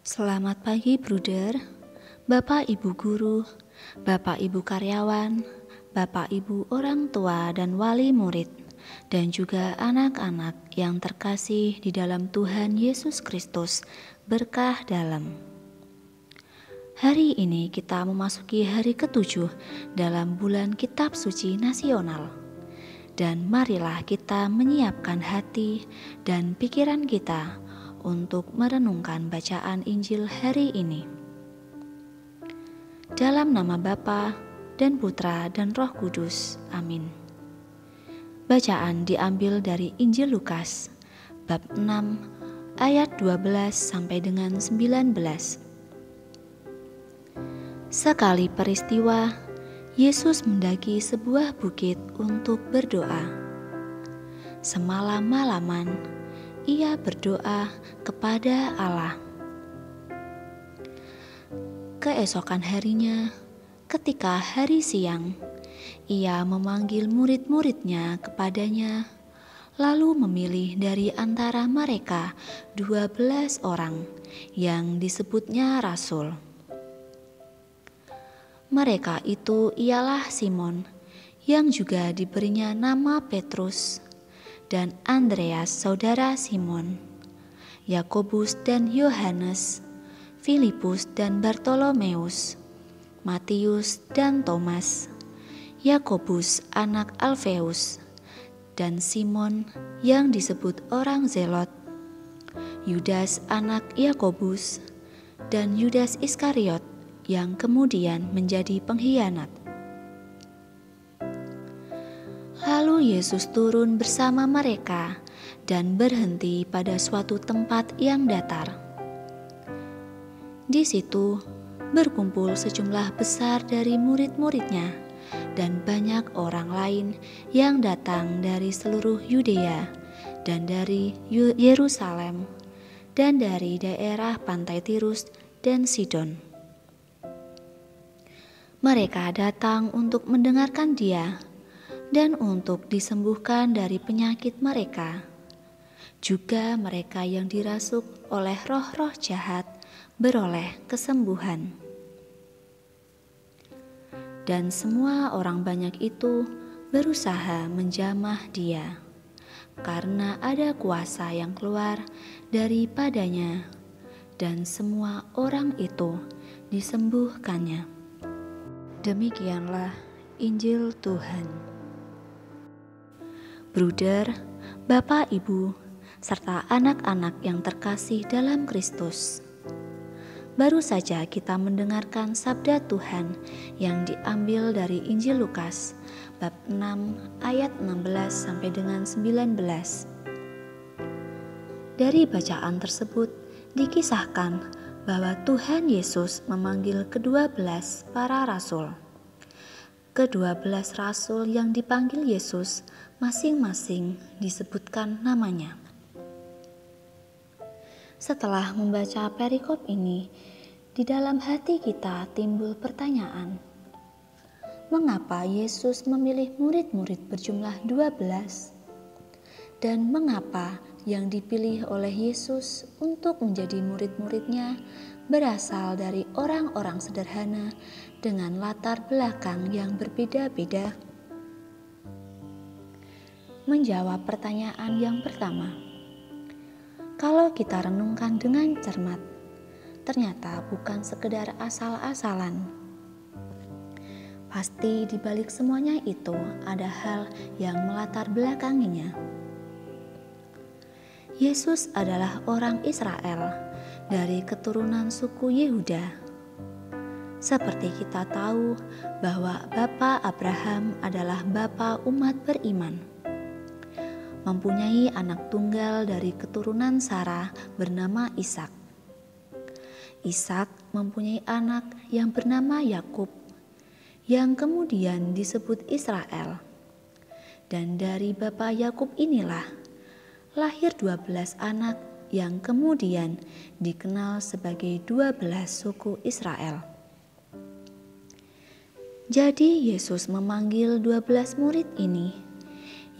Selamat pagi, Bruder, Bapak Ibu guru, Bapak Ibu karyawan, Bapak Ibu orang tua dan wali murid, dan juga anak-anak yang terkasih di dalam Tuhan Yesus Kristus, berkah dalam. Hari ini kita memasuki hari ke-7 dalam bulan Kitab Suci Nasional. Dan marilah kita menyiapkan hati dan pikiran kita untuk merenungkan bacaan Injil hari ini. Dalam nama Bapa dan Putra dan Roh Kudus. Amin. Bacaan diambil dari Injil Lukas, bab 6, ayat 12 sampai dengan 19. Sekali peristiwa, Yesus mendaki sebuah bukit untuk berdoa. Semalam-malaman, ia berdoa kepada Allah. Keesokan harinya, ketika hari siang, ia memanggil murid-muridnya kepadanya, lalu memilih dari antara mereka 12 orang yang disebutnya rasul. Mereka itu ialah Simon, yang juga diberinya nama Petrus, dan Andreas saudara Simon, Yakobus dan Yohanes, Filipus dan Bartolomeus, Matius dan Thomas, Yakobus anak Alfeus, dan Simon yang disebut orang Zelot, Yudas anak Yakobus, dan Yudas Iskariot yang kemudian menjadi pengkhianat. Lalu Yesus turun bersama mereka dan berhenti pada suatu tempat yang datar. Di situ berkumpul sejumlah besar dari murid-muridnya dan banyak orang lain yang datang dari seluruh Yudea dan dari Yerusalem dan dari daerah pantai Tirus dan Sidon. Mereka datang untuk mendengarkan Dia dan untuk disembuhkan dari penyakit mereka. Juga mereka yang dirasuk oleh roh-roh jahat beroleh kesembuhan. Dan semua orang banyak itu berusaha menjamah Dia, karena ada kuasa yang keluar daripadanya, dan semua orang itu disembuhkannya. Demikianlah Injil Tuhan. Bruder, Bapak, Ibu, serta anak-anak yang terkasih dalam Kristus. Baru saja kita mendengarkan sabda Tuhan yang diambil dari Injil Lukas, bab 6 ayat 16 sampai dengan 19. Dari bacaan tersebut dikisahkan bahwa Tuhan Yesus memanggil ke-12 para rasul. Ke-12 rasul yang dipanggil Yesus masing-masing disebutkan namanya. Setelah membaca perikop ini, di dalam hati kita timbul pertanyaan, mengapa Yesus memilih murid-murid berjumlah 12? Dan mengapa yang dipilih oleh Yesus untuk menjadi murid-muridnya berasal dari orang-orang sederhana dengan latar belakang yang berbeda-beda? Menjawab pertanyaan yang pertama, kalau kita renungkan dengan cermat, ternyata bukan sekedar asal-asalan. Pasti di balik semuanya itu ada hal yang melatar belakanginya. Yesus adalah orang Israel dari keturunan suku Yehuda. Seperti kita tahu bahwa Bapa Abraham adalah bapa umat beriman. Mempunyai anak tunggal dari keturunan Sarah bernama Ishak. Ishak mempunyai anak yang bernama Yakub, yang kemudian disebut Israel. Dan dari bapa Yakub inilah lahir 12 anak yang kemudian dikenal sebagai 12 suku Israel. Jadi Yesus memanggil 12 murid ini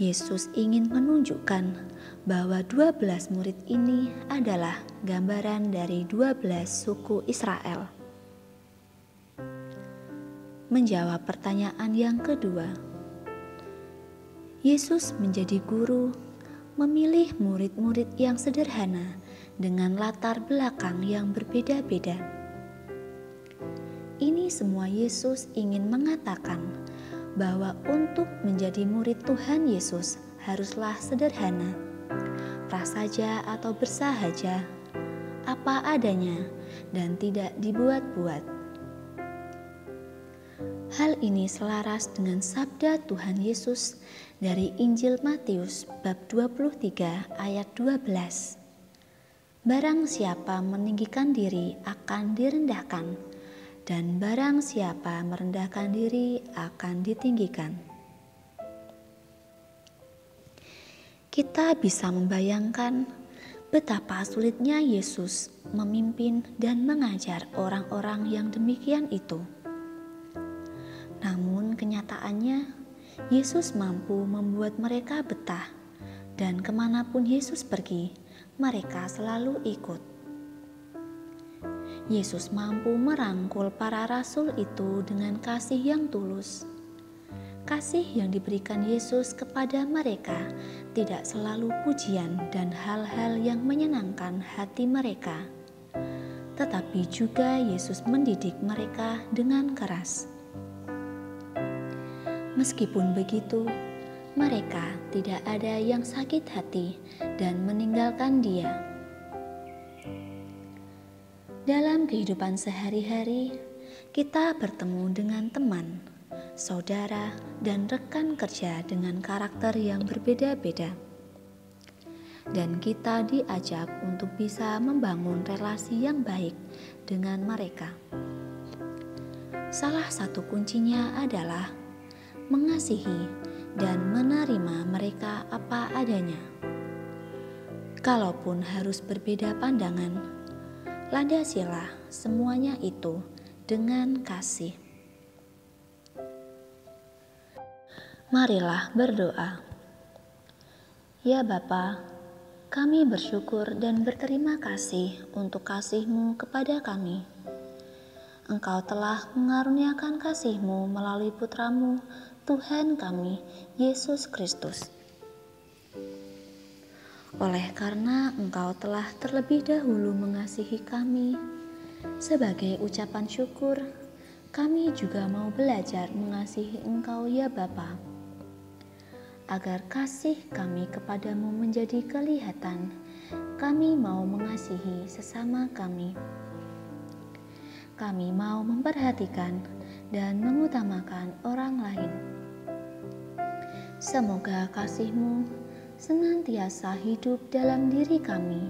Yesus ingin menunjukkan bahwa 12 murid ini adalah gambaran dari 12 suku Israel. Menjawab pertanyaan yang kedua, Yesus menjadi guru, memilih murid-murid yang sederhana dengan latar belakang yang berbeda-beda. Ini semua Yesus ingin mengatakan bahwa untuk menjadi murid Tuhan Yesus haruslah sederhana, prasaja atau bersahaja, apa adanya, dan tidak dibuat-buat. Hal ini selaras dengan sabda Tuhan Yesus dari Injil Matius bab 23 ayat 12. Barang siapa meninggikan diri akan direndahkan, dan barang siapa merendahkan diri akan ditinggikan. Kita bisa membayangkan betapa sulitnya Yesus memimpin dan mengajar orang-orang yang demikian itu. Namun kenyataannya, Yesus mampu membuat mereka betah, dan kemanapun Yesus pergi, mereka selalu ikut. Yesus mampu merangkul para rasul itu dengan kasih yang tulus. Kasih yang diberikan Yesus kepada mereka tidak selalu pujian dan hal-hal yang menyenangkan hati mereka, tetapi juga Yesus mendidik mereka dengan keras. Meskipun begitu, mereka tidak ada yang sakit hati dan meninggalkan Dia. Dalam kehidupan sehari-hari, kita bertemu dengan teman, saudara, dan rekan kerja dengan karakter yang berbeda-beda. Dan kita diajak untuk bisa membangun relasi yang baik dengan mereka. Salah satu kuncinya adalah mengasihi dan menerima mereka apa adanya. Kalaupun harus berbeda pandangan, landasilah semuanya itu dengan kasih. Marilah berdoa. Ya Bapa, kami bersyukur dan berterima kasih untuk kasih-Mu kepada kami. Engkau telah mengaruniakan kasih-Mu melalui Putra-Mu, Tuhan kami, Yesus Kristus. Oleh karena Engkau telah terlebih dahulu mengasihi kami, sebagai ucapan syukur, kami juga mau belajar mengasihi Engkau ya Bapa, agar kasih kami kepadamu menjadi kelihatan. Kami mau mengasihi sesama kami. Kami mau memperhatikan dan mengutamakan orang lain. Semoga kasih-Mu senantiasa hidup dalam diri kami,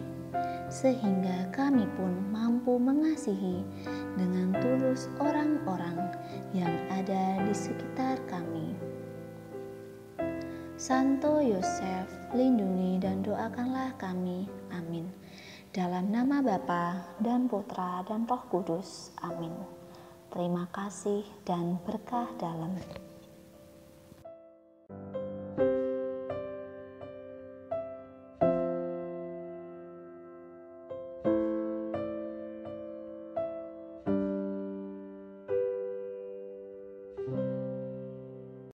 sehingga kami pun mampu mengasihi dengan tulus orang-orang yang ada di sekitar kami. Santo Yosef, lindungi dan doakanlah kami. Amin. Dalam nama Bapa dan Putra dan Roh Kudus. Amin. Terima kasih dan berkah dalam.